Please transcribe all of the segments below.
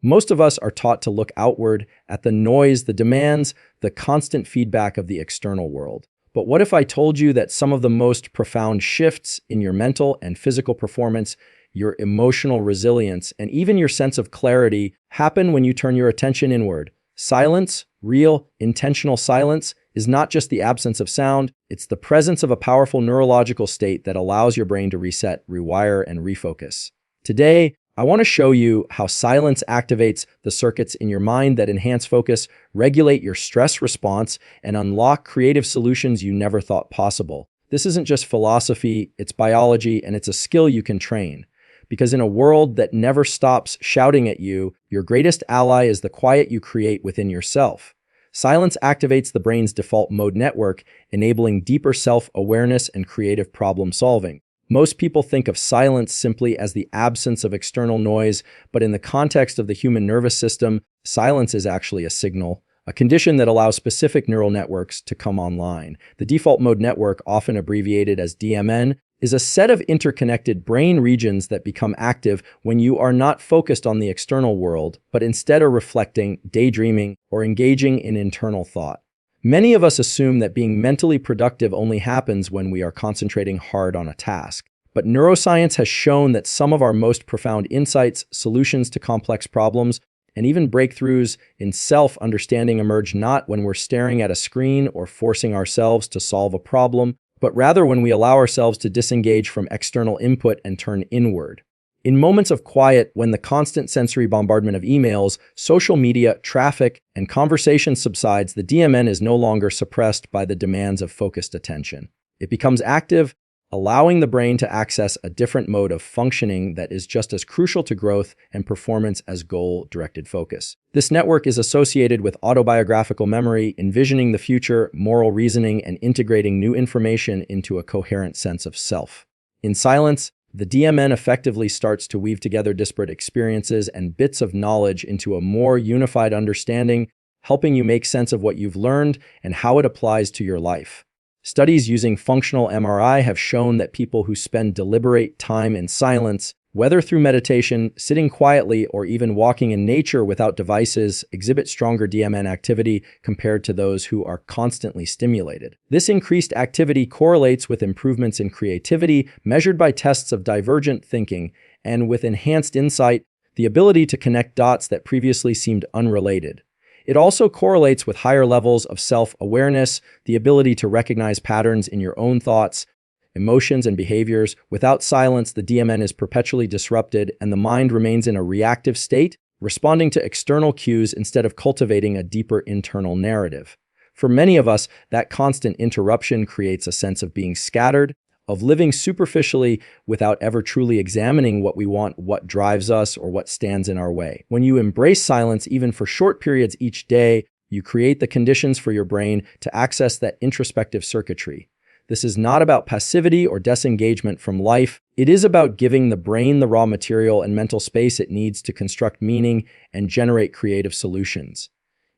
Most of us are taught to look outward at the noise, the demands, the constant feedback of the external world. But what if I told you that some of the most profound shifts in your mental and physical performance, your emotional resilience, and even your sense of clarity happen when you turn your attention inward? Silence, real, intentional silence, is not just the absence of sound, it's the presence of a powerful neurological state that allows your brain to reset, rewire, and refocus. Today, I want to show you how silence activates the circuits in your mind that enhance focus, regulate your stress response, and unlock creative solutions you never thought possible. This isn't just philosophy, it's biology, and it's a skill you can train. Because in a world that never stops shouting at you, your greatest ally is the quiet you create within yourself. Silence activates the brain's default mode network, enabling deeper self-awareness and creative problem solving. Most people think of silence simply as the absence of external noise, but in the context of the human nervous system, silence is actually a signal, a condition that allows specific neural networks to come online. The default mode network, often abbreviated as DMN, is a set of interconnected brain regions that become active when you are not focused on the external world, but instead are reflecting, daydreaming, or engaging in internal thought. Many of us assume that being mentally productive only happens when we are concentrating hard on a task. But neuroscience has shown that some of our most profound insights, solutions to complex problems, and even breakthroughs in self-understanding emerge not when we're staring at a screen or forcing ourselves to solve a problem, but rather when we allow ourselves to disengage from external input and turn inward. In moments of quiet, when the constant sensory bombardment of emails, social media, traffic, and conversation subsides, the DMN is no longer suppressed by the demands of focused attention. It becomes active, allowing the brain to access a different mode of functioning that is just as crucial to growth and performance as goal-directed focus. This network is associated with autobiographical memory, envisioning the future, moral reasoning, and integrating new information into a coherent sense of self. In silence, the DMN effectively starts to weave together disparate experiences and bits of knowledge into a more unified understanding, helping you make sense of what you've learned and how it applies to your life. Studies using functional MRI have shown that people who spend deliberate time in silence, whether through meditation, sitting quietly, or even walking in nature without devices, exhibit stronger DMN activity compared to those who are constantly stimulated. This increased activity correlates with improvements in creativity, measured by tests of divergent thinking, and with enhanced insight, the ability to connect dots that previously seemed unrelated. It also correlates with higher levels of self-awareness, the ability to recognize patterns in your own thoughts, emotions, and behaviors. Without silence, the DMN is perpetually disrupted and the mind remains in a reactive state, responding to external cues instead of cultivating a deeper internal narrative. For many of us, that constant interruption creates a sense of being scattered, of living superficially without ever truly examining what we want, what drives us, or what stands in our way. When you embrace silence, even for short periods each day, you create the conditions for your brain to access that introspective circuitry. This is not about passivity or disengagement from life. It is about giving the brain the raw material and mental space it needs to construct meaning and generate creative solutions.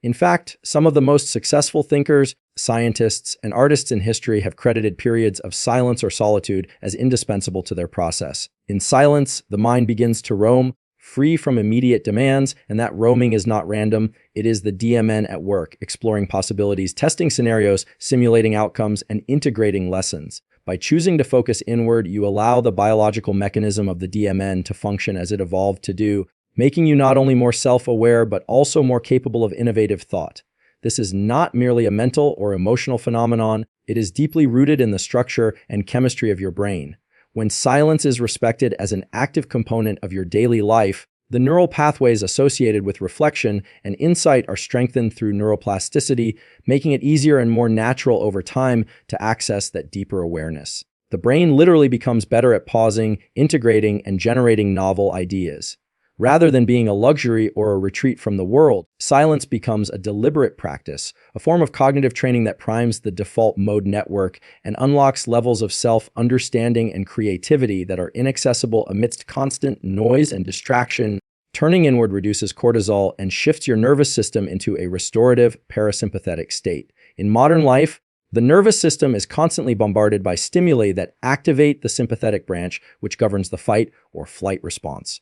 In fact, some of the most successful thinkers, scientists, and artists in history have credited periods of silence or solitude as indispensable to their process. In silence, the mind begins to roam, free from immediate demands, and that roaming is not random. It is the DMN at work, exploring possibilities, testing scenarios, simulating outcomes, and integrating lessons. By choosing to focus inward, you allow the biological mechanism of the DMN to function as it evolved to do, making you not only more self-aware, but also more capable of innovative thought. This is not merely a mental or emotional phenomenon, it is deeply rooted in the structure and chemistry of your brain. When silence is respected as an active component of your daily life, the neural pathways associated with reflection and insight are strengthened through neuroplasticity, making it easier and more natural over time to access that deeper awareness. The brain literally becomes better at pausing, integrating, and generating novel ideas. Rather than being a luxury or a retreat from the world, silence becomes a deliberate practice, a form of cognitive training that primes the default mode network and unlocks levels of self-understanding and creativity that are inaccessible amidst constant noise and distraction. Turning inward reduces cortisol and shifts your nervous system into a restorative parasympathetic state. In modern life, the nervous system is constantly bombarded by stimuli that activate the sympathetic branch, which governs the fight or flight response.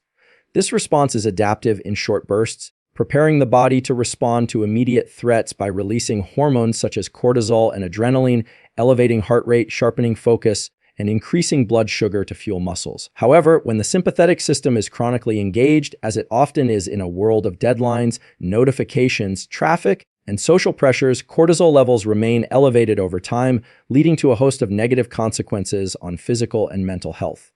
This response is adaptive in short bursts, preparing the body to respond to immediate threats by releasing hormones such as cortisol and adrenaline, elevating heart rate, sharpening focus, and increasing blood sugar to fuel muscles. However, when the sympathetic system is chronically engaged, as it often is in a world of deadlines, notifications, traffic, and social pressures, cortisol levels remain elevated over time, leading to a host of negative consequences on physical and mental health.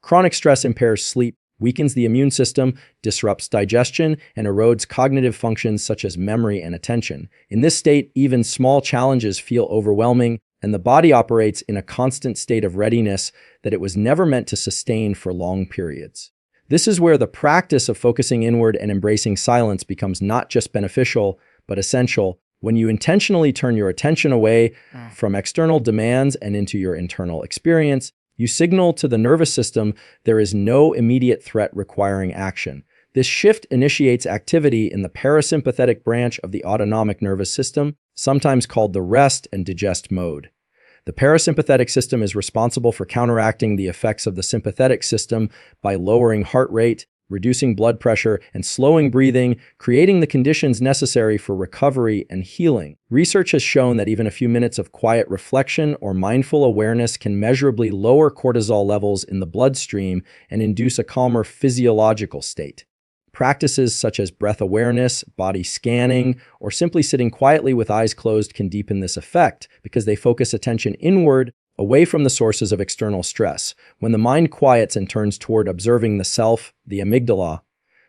Chronic stress impairs sleep, weakens the immune system, disrupts digestion, and erodes cognitive functions such as memory and attention. In this state, even small challenges feel overwhelming, and the body operates in a constant state of readiness that it was never meant to sustain for long periods. This is where the practice of focusing inward and embracing silence becomes not just beneficial, but essential. When you intentionally turn your attention away from external demands and into your internal experience, you signal to the nervous system there is no immediate threat requiring action. This shift initiates activity in the parasympathetic branch of the autonomic nervous system, sometimes called the rest and digest mode. The parasympathetic system is responsible for counteracting the effects of the sympathetic system by lowering heart rate, reducing blood pressure, and slowing breathing, creating the conditions necessary for recovery and healing. Research has shown that even a few minutes of quiet reflection or mindful awareness can measurably lower cortisol levels in the bloodstream and induce a calmer physiological state. Practices such as breath awareness, body scanning, or simply sitting quietly with eyes closed can deepen this effect because they focus attention inward, away from the sources of external stress. When the mind quiets and turns toward observing the self, the amygdala,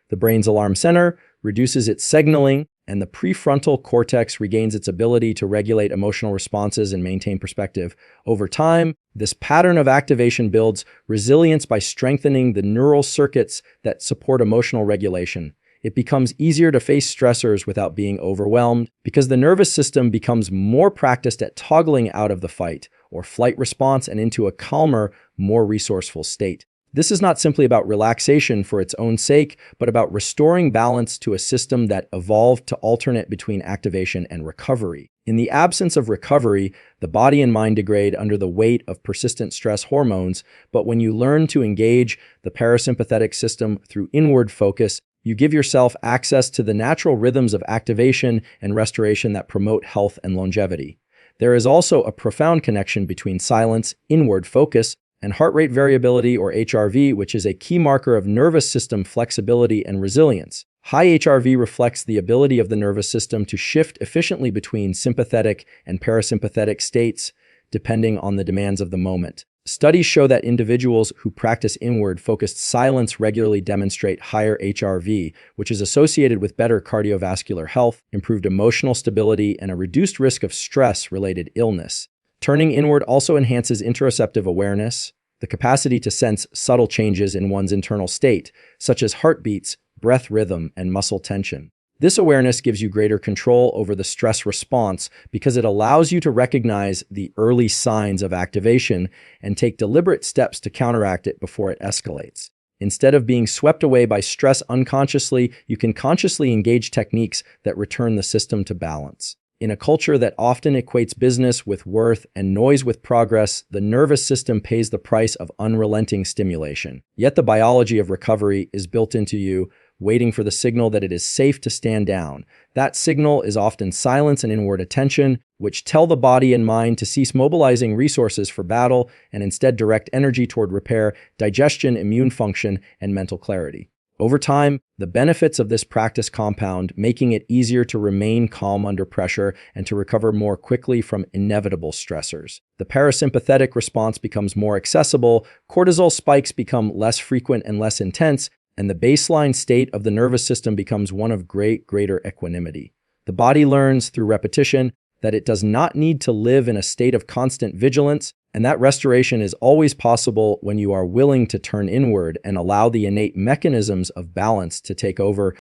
the brain's alarm center, reduces its signaling, and the prefrontal cortex regains its ability to regulate emotional responses and maintain perspective. Over time, this pattern of activation builds resilience by strengthening the neural circuits that support emotional regulation. It becomes easier to face stressors without being overwhelmed because the nervous system becomes more practiced at toggling out of the fight or flight response and into a calmer, more resourceful state. This is not simply about relaxation for its own sake, but about restoring balance to a system that evolved to alternate between activation and recovery. In the absence of recovery, the body and mind degrade under the weight of persistent stress hormones, but when you learn to engage the parasympathetic system through inward focus, you give yourself access to the natural rhythms of activation and restoration that promote health and longevity. There is also a profound connection between silence, inward focus, and heart rate variability, or HRV, which is a key marker of nervous system flexibility and resilience. High HRV reflects the ability of the nervous system to shift efficiently between sympathetic and parasympathetic states, depending on the demands of the moment. Studies show that individuals who practice inward-focused silence regularly demonstrate higher HRV, which is associated with better cardiovascular health, improved emotional stability, and a reduced risk of stress-related illness. Turning inward also enhances interoceptive awareness, the capacity to sense subtle changes in one's internal state, such as heartbeats, breath rhythm, and muscle tension. This awareness gives you greater control over the stress response because it allows you to recognize the early signs of activation and take deliberate steps to counteract it before it escalates. Instead of being swept away by stress unconsciously, you can consciously engage techniques that return the system to balance. In a culture that often equates business with worth and noise with progress, the nervous system pays the price of unrelenting stimulation. Yet the biology of recovery is built into you, waiting for the signal that it is safe to stand down. That signal is often silence and inward attention, which tell the body and mind to cease mobilizing resources for battle and instead direct energy toward repair, digestion, immune function, and mental clarity. Over time, the benefits of this practice compound, making it easier to remain calm under pressure and to recover more quickly from inevitable stressors. The parasympathetic response becomes more accessible, cortisol spikes become less frequent and less intense, and the baseline state of the nervous system becomes one of greater equanimity. The body learns through repetition that it does not need to live in a state of constant vigilance, and that restoration is always possible when you are willing to turn inward and allow the innate mechanisms of balance to take over.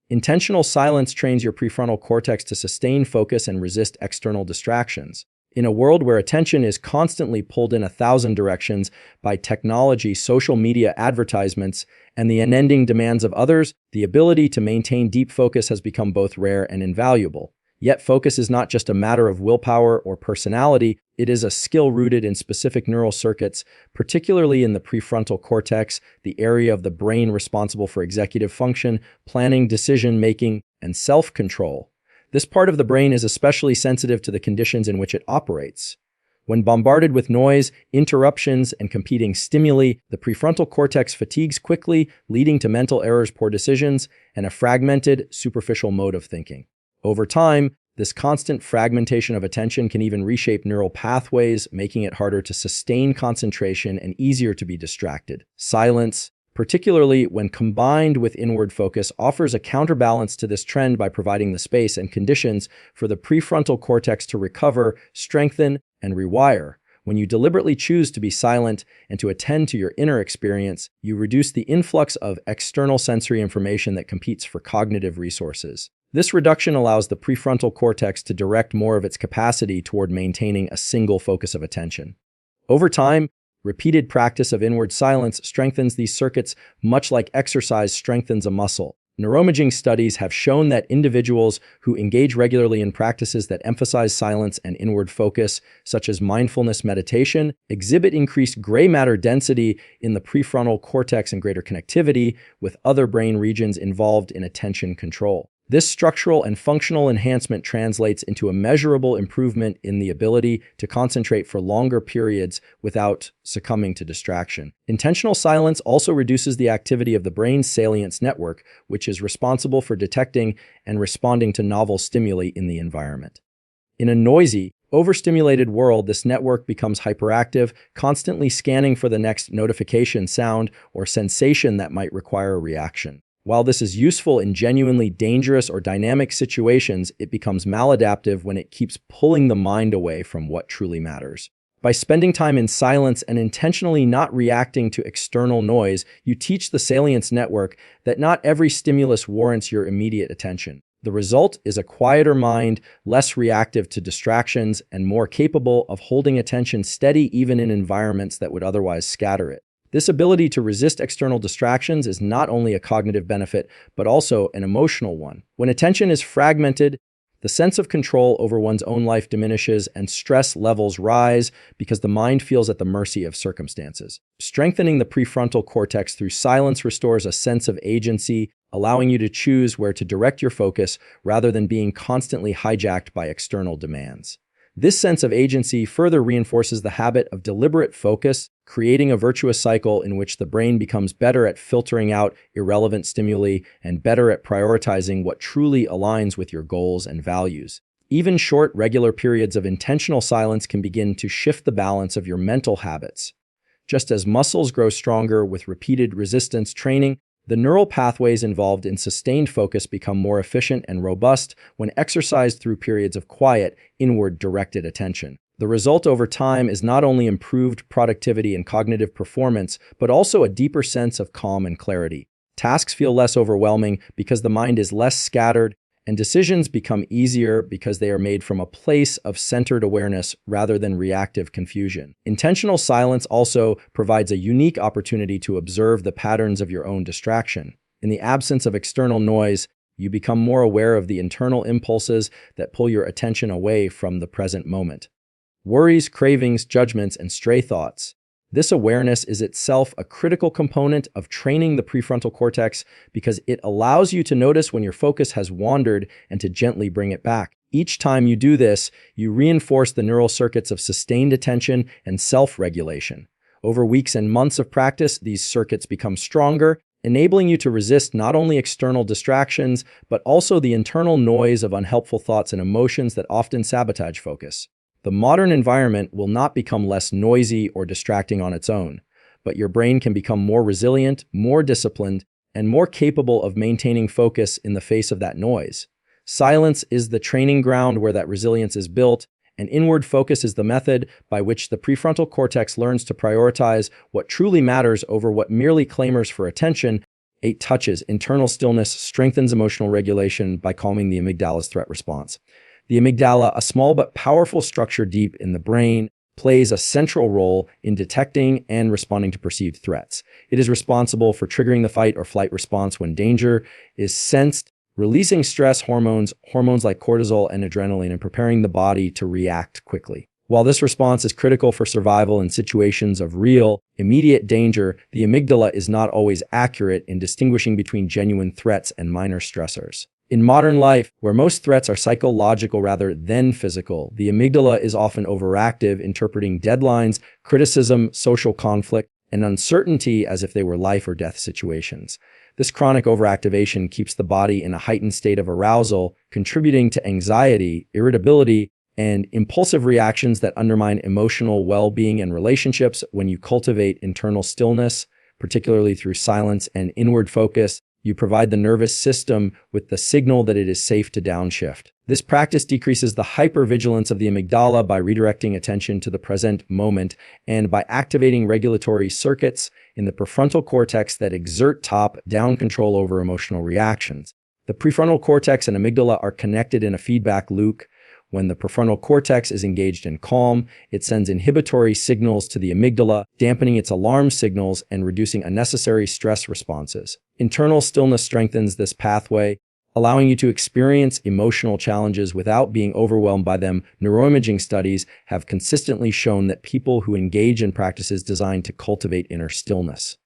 Intentional silence trains your prefrontal cortex to sustain focus and resist external distractions. In a world where attention is constantly pulled in 1,000 directions by technology, social media, advertisements, and the unending demands of others, the ability to maintain deep focus has become both rare and invaluable. Yet focus is not just a matter of willpower or personality, it is a skill rooted in specific neural circuits, particularly in the prefrontal cortex, the area of the brain responsible for executive function, planning, decision-making, and self-control. This part of the brain is especially sensitive to the conditions in which it operates. When bombarded with noise, interruptions, and competing stimuli, the prefrontal cortex fatigues quickly, leading to mental errors, poor decisions, and a fragmented, superficial mode of thinking. Over time, this constant fragmentation of attention can even reshape neural pathways, making it harder to sustain concentration and easier to be distracted. Silence, particularly when combined with inward focus, offers a counterbalance to this trend by providing the space and conditions for the prefrontal cortex to recover, strengthen, and rewire. When you deliberately choose to be silent and to attend to your inner experience, you reduce the influx of external sensory information that competes for cognitive resources. This reduction allows the prefrontal cortex to direct more of its capacity toward maintaining a single focus of attention. Over time, repeated practice of inward silence strengthens these circuits much like exercise strengthens a muscle. Neuroimaging studies have shown that individuals who engage regularly in practices that emphasize silence and inward focus, such as mindfulness meditation, exhibit increased gray matter density in the prefrontal cortex and greater connectivity with other brain regions involved in attention control. This structural and functional enhancement translates into a measurable improvement in the ability to concentrate for longer periods without succumbing to distraction. Intentional silence also reduces the activity of the brain's salience network, which is responsible for detecting and responding to novel stimuli in the environment. In a noisy, overstimulated world, this network becomes hyperactive, constantly scanning for the next notification, sound, or sensation that might require a reaction. While this is useful in genuinely dangerous or dynamic situations, it becomes maladaptive when it keeps pulling the mind away from what truly matters. By spending time in silence and intentionally not reacting to external noise, you teach the salience network that not every stimulus warrants your immediate attention. The result is a quieter mind, less reactive to distractions, and more capable of holding attention steady even in environments that would otherwise scatter it. This ability to resist external distractions is not only a cognitive benefit, but also an emotional one. When attention is fragmented, the sense of control over one's own life diminishes and stress levels rise because the mind feels at the mercy of circumstances. Strengthening the prefrontal cortex through silence restores a sense of agency, allowing you to choose where to direct your focus rather than being constantly hijacked by external demands. This sense of agency further reinforces the habit of deliberate focus, creating a virtuous cycle in which the brain becomes better at filtering out irrelevant stimuli and better at prioritizing what truly aligns with your goals and values. Even short, regular periods of intentional silence can begin to shift the balance of your mental habits. Just as muscles grow stronger with repeated resistance training, the neural pathways involved in sustained focus become more efficient and robust when exercised through periods of quiet, inward-directed attention. The result over time is not only improved productivity and cognitive performance, but also a deeper sense of calm and clarity. Tasks feel less overwhelming because the mind is less scattered, and decisions become easier because they are made from a place of centered awareness rather than reactive confusion. Intentional silence also provides a unique opportunity to observe the patterns of your own distraction. In the absence of external noise, you become more aware of the internal impulses that pull your attention away from the present moment. Worries, cravings, judgments, and stray thoughts. This awareness is itself a critical component of training the prefrontal cortex because it allows you to notice when your focus has wandered and to gently bring it back. Each time you do this, you reinforce the neural circuits of sustained attention and self-regulation. Over weeks and months of practice, these circuits become stronger, enabling you to resist not only external distractions, but also the internal noise of unhelpful thoughts and emotions that often sabotage focus. The modern environment will not become less noisy or distracting on its own, but your brain can become more resilient, more disciplined, and more capable of maintaining focus in the face of that noise. Silence is the training ground where that resilience is built, and inward focus is the method by which the prefrontal cortex learns to prioritize what truly matters over what merely clamors for attention. 8 touches. Internal stillness strengthens emotional regulation by calming the amygdala's threat response. The amygdala, a small but powerful structure deep in the brain, plays a central role in detecting and responding to perceived threats. It is responsible for triggering the fight or flight response when danger is sensed releasing stress hormones like cortisol and adrenaline, and preparing the body to react quickly. While this response is critical for survival in situations of real, immediate danger, the amygdala is not always accurate in distinguishing between genuine threats and minor stressors. In modern life, where most threats are psychological rather than physical, the amygdala is often overactive, interpreting deadlines, criticism, social conflict, and uncertainty as if they were life or death situations. This chronic overactivation keeps the body in a heightened state of arousal, contributing to anxiety, irritability, and impulsive reactions that undermine emotional well-being and relationships. When you cultivate internal stillness, particularly through silence and inward focus, you provide the nervous system with the signal that it is safe to downshift. This practice decreases the hypervigilance of the amygdala by redirecting attention to the present moment and by activating regulatory circuits in the prefrontal cortex that exert top-down control over emotional reactions. The prefrontal cortex and amygdala are connected in a feedback loop. When the prefrontal cortex is engaged in calm, it sends inhibitory signals to the amygdala, dampening its alarm signals and reducing unnecessary stress responses. Internal stillness strengthens this pathway, allowing you to experience emotional challenges without being overwhelmed by them. Neuroimaging studies have consistently shown that people who engage in practices designed to cultivate inner stillness,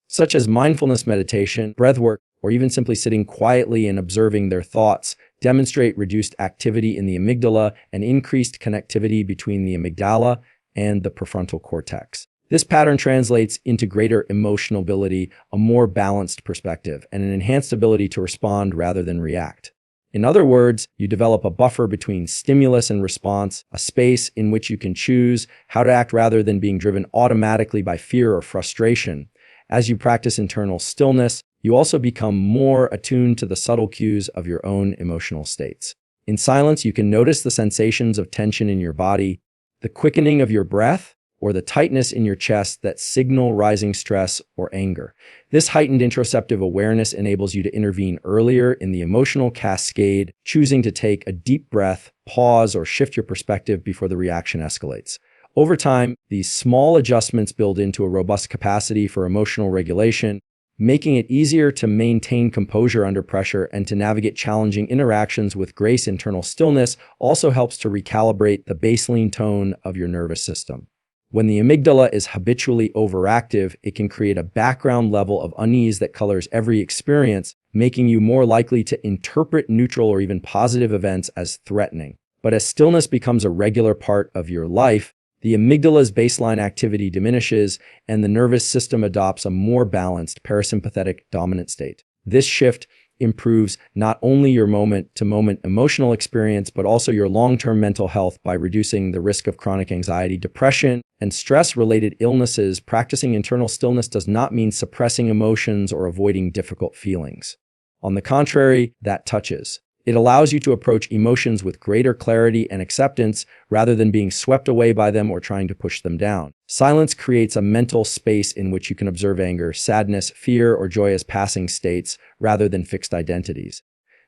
such as mindfulness meditation, breathwork, or even simply sitting quietly and observing their thoughts, demonstrate reduced activity in the amygdala and increased connectivity between the amygdala and the prefrontal cortex. This pattern translates into greater emotional ability, a more balanced perspective, and an enhanced ability to respond rather than react. In other words, you develop a buffer between stimulus and response, a space in which you can choose how to act rather than being driven automatically by fear or frustration. As you practice internal stillness, you also become more attuned to the subtle cues of your own emotional states. In silence, you can notice the sensations of tension in your body, the quickening of your breath, or the tightness in your chest that signal rising stress or anger. This heightened interoceptive awareness enables you to intervene earlier in the emotional cascade, choosing to take a deep breath, pause, or shift your perspective before the reaction escalates. Over time, these small adjustments build into a robust capacity for emotional regulation, making it easier to maintain composure under pressure and to navigate challenging interactions with grace. Internal stillness also helps to recalibrate the baseline tone of your nervous system. When the amygdala is habitually overactive, it can create a background level of unease that colors every experience, making you more likely to interpret neutral or even positive events as threatening. But as stillness becomes a regular part of your life, the amygdala's baseline activity diminishes and the nervous system adopts a more balanced parasympathetic dominant state. This shift improves not only your moment-to-moment emotional experience, but also your long-term mental health by reducing the risk of chronic anxiety, depression, and stress-related illnesses. Practicing internal stillness does not mean suppressing emotions or avoiding difficult feelings. On the contrary, that touches. It allows you to approach emotions with greater clarity and acceptance rather than being swept away by them or trying to push them down. Silence creates a mental space in which you can observe anger, sadness, fear, or joy as passing states rather than fixed identities.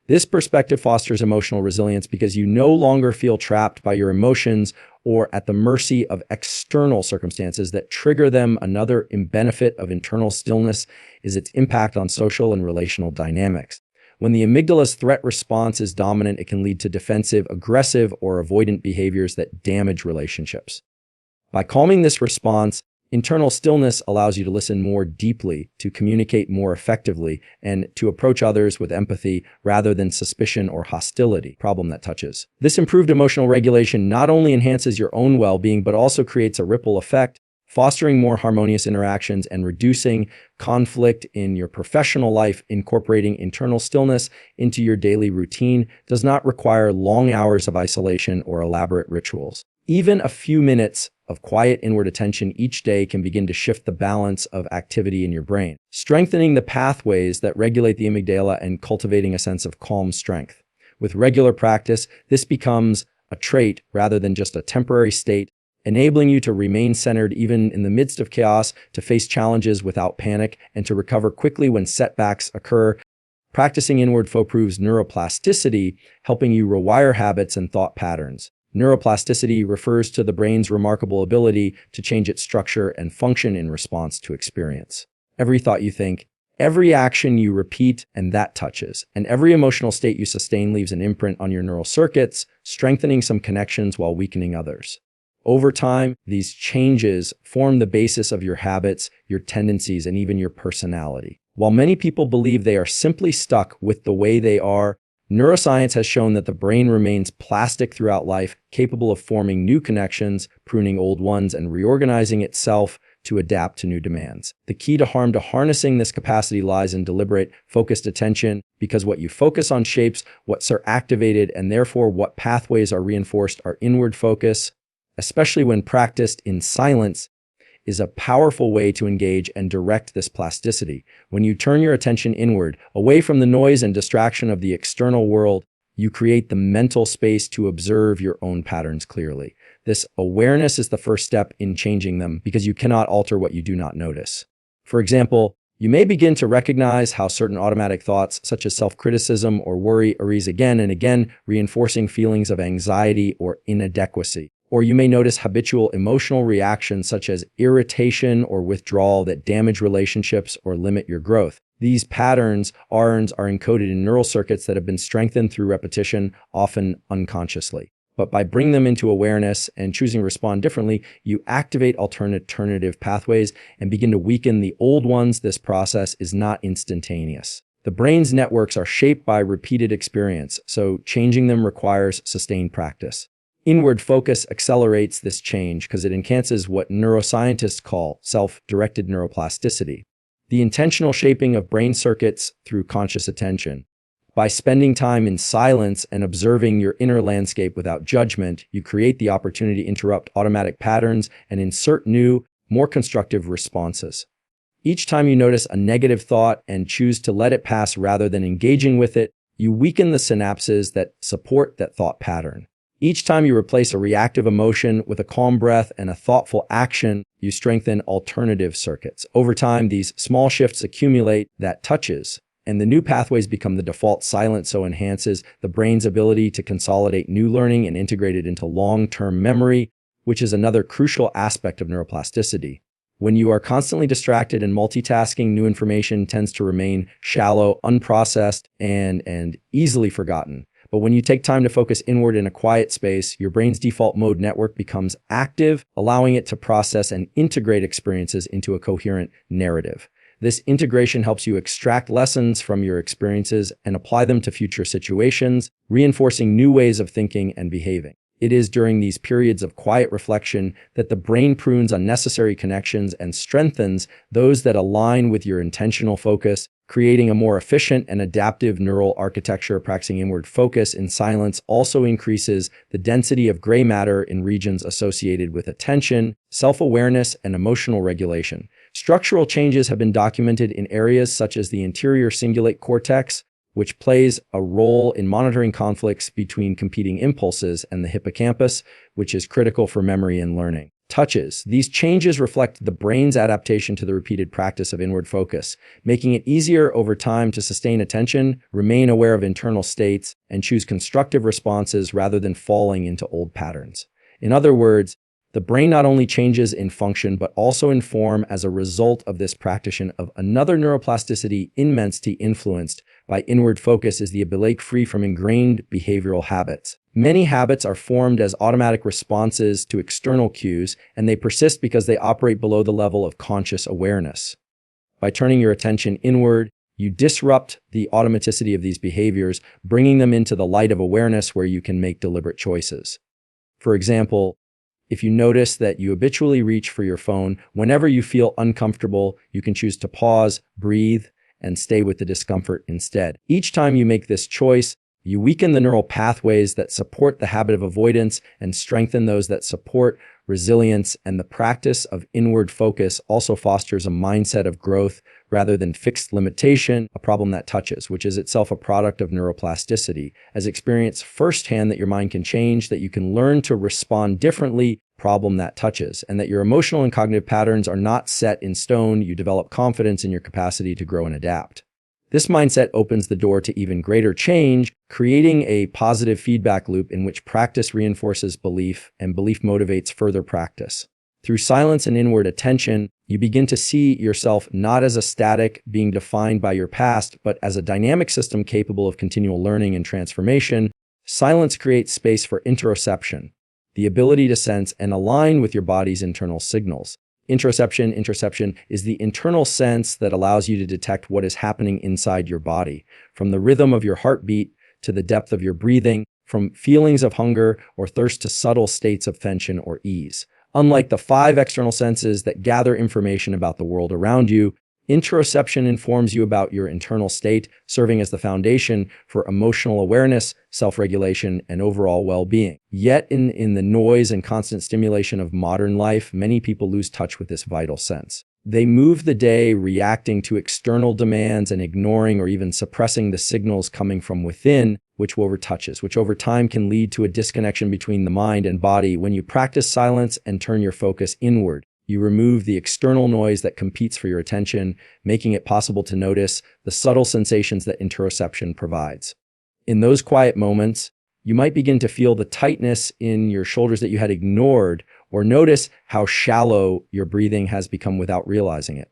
This perspective fosters emotional resilience because you no longer feel trapped by your emotions or at the mercy of external circumstances that trigger them. Another benefit of internal stillness is its impact on social and relational dynamics. When the amygdala's threat response is dominant, it can lead to defensive, aggressive, or avoidant behaviors that damage relationships. By calming this response, internal stillness allows you to listen more deeply, to communicate more effectively, and to approach others with empathy rather than suspicion or hostility. Problem that touches. This improved emotional regulation not only enhances your own well-being, but also creates a ripple effect, fostering more harmonious interactions and reducing conflict in your professional life. Incorporating internal stillness into your daily routine does not require long hours of isolation or elaborate rituals. Even a few minutes of quiet inward attention each day can begin to shift the balance of activity in your brain, strengthening the pathways that regulate the amygdala and cultivating a sense of calm strength. With regular practice, this becomes a trait rather than just a temporary state, enabling you to remain centered even in the midst of chaos, to face challenges without panic, and to recover quickly when setbacks occur. Practicing inward focus proves neuroplasticity, helping you rewire habits and thought patterns. Neuroplasticity refers to the brain's remarkable ability to change its structure and function in response to experience. Every thought you think, Every action you repeat and that touches, and every emotional state you sustain leaves an imprint on your neural circuits, strengthening some connections while weakening others. Over time, these changes form the basis of your habits, your tendencies, and even your personality. While many people believe they are simply stuck with the way they are, neuroscience has shown that the brain remains plastic throughout life, capable of forming new connections, pruning old ones, and reorganizing itself to adapt to new demands. The key to harnessing this capacity lies in deliberate, focused attention, because what you focus on shapes what's activated, and therefore what pathways are reinforced. Our inward focus, especially when practiced in silence, is a powerful way to engage and direct this plasticity. When you turn your attention inward, away from the noise and distraction of the external world, you create the mental space to observe your own patterns clearly. This awareness is the first step in changing them, because you cannot alter what you do not notice. For example, you may begin to recognize how certain automatic thoughts, such as self-criticism or worry, arise again and again, reinforcing feelings of anxiety or inadequacy. Or you may notice habitual emotional reactions such as irritation or withdrawal that damage relationships or limit your growth. These patterns are encoded in neural circuits that have been strengthened through repetition, often unconsciously. But by bringing them into awareness and choosing to respond differently, you activate alternative pathways and begin to weaken the old ones. This process is not instantaneous. The brain's networks are shaped by repeated experience, so changing them requires sustained practice. Inward focus accelerates this change because it enhances what neuroscientists call self-directed neuroplasticity, the intentional shaping of brain circuits through conscious attention. By spending time in silence and observing your inner landscape without judgment, you create the opportunity to interrupt automatic patterns and insert new, more constructive responses. Each time you notice a negative thought and choose to let it pass rather than engaging with it, you weaken the synapses that support that thought pattern. Each time you replace a reactive emotion with a calm breath and a thoughtful action, you strengthen alternative circuits. Over time, these small shifts accumulate that touches, and the new pathways become the default. Silence so enhances the brain's ability to consolidate new learning and integrate it into long-term memory, which is another crucial aspect of neuroplasticity. When you are constantly distracted and multitasking, new information tends to remain shallow, unprocessed, and easily forgotten. But when you take time to focus inward in a quiet space, your brain's default mode network becomes active, allowing it to process and integrate experiences into a coherent narrative. This integration helps you extract lessons from your experiences and apply them to future situations, reinforcing new ways of thinking and behaving. It is during these periods of quiet reflection that the brain prunes unnecessary connections and strengthens those that align with your intentional focus, creating a more efficient and adaptive neural architecture. Practicing inward focus in silence also increases the density of gray matter in regions associated with attention, self-awareness, and emotional regulation. Structural changes have been documented in areas such as the anterior cingulate cortex, which plays a role in monitoring conflicts between competing impulses, and the hippocampus, which is critical for memory and learning. Touches. These changes reflect the brain's adaptation to the repeated practice of inward focus, making it easier over time to sustain attention, remain aware of internal states, and choose constructive responses rather than falling into old patterns. In other words, the brain not only changes in function, but also in form as a result of this practice of another neuroplasticity immensely influenced by inward focus is the ability to break free from ingrained behavioral habits. Many habits are formed as automatic responses to external cues, and they persist because they operate below the level of conscious awareness. By turning your attention inward, you disrupt the automaticity of these behaviors, bringing them into the light of awareness where you can make deliberate choices. For example, if you notice that you habitually reach for your phone whenever you feel uncomfortable, you can choose to pause, breathe, and stay with the discomfort instead. Each time you make this choice, you weaken the neural pathways that support the habit of avoidance and strengthen those that support resilience. And the practice of inward focus also fosters a mindset of growth rather than fixed limitation, a problem that touches, which is itself a product of neuroplasticity, as experience firsthand that your mind can change, that you can learn to respond differently, problem that touches, and that your emotional and cognitive patterns are not set in stone. You develop confidence in your capacity to grow and adapt. This mindset opens the door to even greater change, creating a positive feedback loop in which practice reinforces belief and belief motivates further practice. Through silence and inward attention, you begin to see yourself not as a static being defined by your past, but as a dynamic system capable of continual learning and transformation. Silence creates space for interoception, the ability to sense and align with your body's internal signals. Interoception is the internal sense that allows you to detect what is happening inside your body, from the rhythm of your heartbeat to the depth of your breathing, from feelings of hunger or thirst to subtle states of tension or ease. Unlike the 5 external senses that gather information about the world around you, interoception informs you about your internal state, serving as the foundation for emotional awareness, self-regulation, and overall well-being. Yet in the noise and constant stimulation of modern life, many people lose touch with this vital sense. They move the day reacting to external demands and ignoring or even suppressing the signals coming from within, which over time can lead to a disconnection between the mind and body. When you practice silence and turn your focus inward, you remove the external noise that competes for your attention, making it possible to notice the subtle sensations that interoception provides. In those quiet moments, you might begin to feel the tightness in your shoulders that you had ignored, or notice how shallow your breathing has become without realizing it.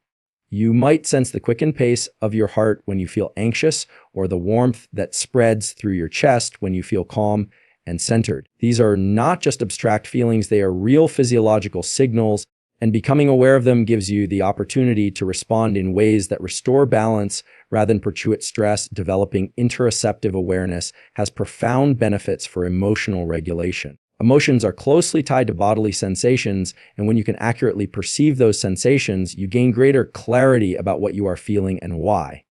You might sense the quickened pace of your heart when you feel anxious, or the warmth that spreads through your chest when you feel calm and centered. These are not just abstract feelings, they are real physiological signals, and becoming aware of them gives you the opportunity to respond in ways that restore balance rather than perpetuate stress. Developing interoceptive awareness has profound benefits for emotional regulation. Emotions are closely tied to bodily sensations, and when you can accurately perceive those sensations, you gain greater clarity about what you are feeling and why.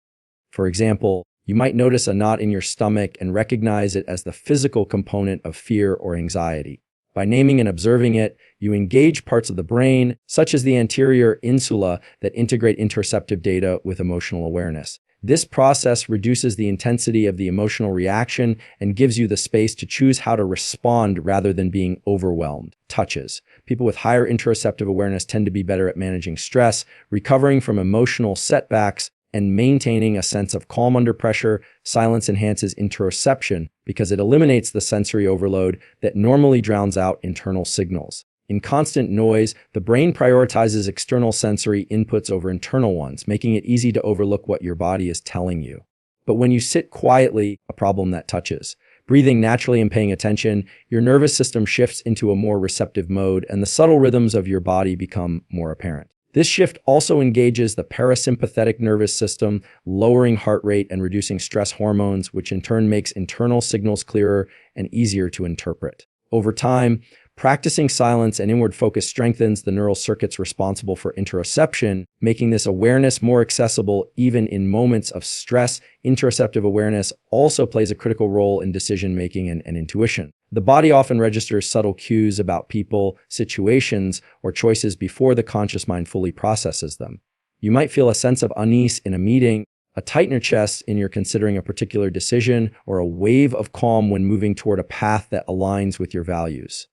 For example, you might notice a knot in your stomach and recognize it as the physical component of fear or anxiety. By naming and observing it, you engage parts of the brain, such as the anterior insula, that integrate interoceptive data with emotional awareness. This process reduces the intensity of the emotional reaction and gives you the space to choose how to respond rather than being overwhelmed. Touches. People with higher interoceptive awareness tend to be better at managing stress, recovering from emotional setbacks, and maintaining a sense of calm under pressure. Silence enhances interoception because it eliminates the sensory overload that normally drowns out internal signals. In constant noise, the brain prioritizes external sensory inputs over internal ones, making it easy to overlook what your body is telling you. But when you sit quietly, a problem that touches. Breathing naturally and paying attention, your nervous system shifts into a more receptive mode, and the subtle rhythms of your body become more apparent. This shift also engages the parasympathetic nervous system, lowering heart rate and reducing stress hormones, which in turn makes internal signals clearer and easier to interpret. Over time, practicing silence and inward focus strengthens the neural circuits responsible for interoception, making this awareness more accessible even in moments of stress. Interoceptive awareness also plays a critical role in decision-making and intuition. The body often registers subtle cues about people, situations, or choices before the conscious mind fully processes them. You might feel a sense of unease in a meeting, a tight in your chest in your considering a particular decision, or a wave of calm when moving toward a path that aligns with your values.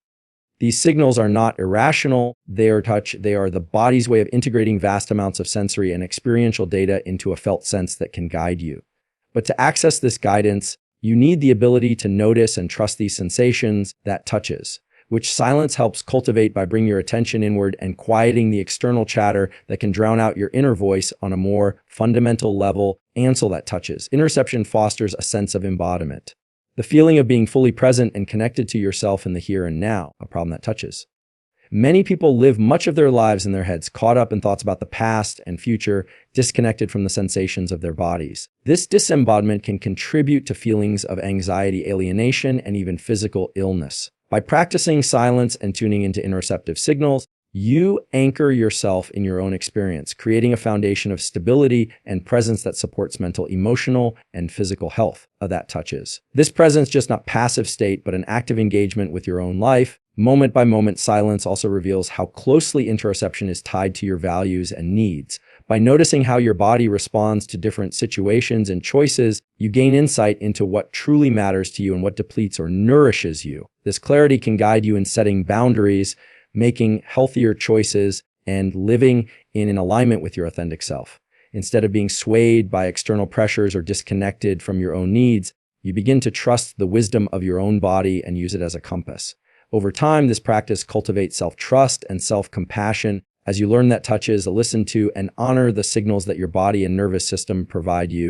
These signals are not irrational, they are the body's way of integrating vast amounts of sensory and experiential data into a felt sense that can guide you. But to access this guidance, you need the ability to notice and trust these sensations, that touches, which silence helps cultivate by bringing your attention inward and quieting the external chatter that can drown out your inner voice on a more fundamental level. Ansel that touches. Interoception fosters a sense of embodiment. The feeling of being fully present and connected to yourself in the here and now, a problem that touches. Many people live much of their lives in their heads, caught up in thoughts about the past and future, disconnected from the sensations of their bodies. This disembodiment can contribute to feelings of anxiety, alienation, and even physical illness. By practicing silence and tuning into interoceptive signals, you anchor yourself in your own experience, creating a foundation of stability and presence that supports mental, emotional, and physical health. That touches. This presence is just not passive state, but an active engagement with your own life. Moment by moment, silence also reveals how closely interoception is tied to your values and needs. By noticing how your body responds to different situations and choices, you gain insight into what truly matters to you and what depletes or nourishes you. This clarity can guide you in setting boundaries, making healthier choices, and living in alignment with your authentic self. Instead of being swayed by external pressures or disconnected from your own needs, you begin to trust the wisdom of your own body and use it as a compass. Over time, this practice cultivates self-trust and self-compassion as you learn that touches, listen to, and honor the signals that your body and nervous system provide you.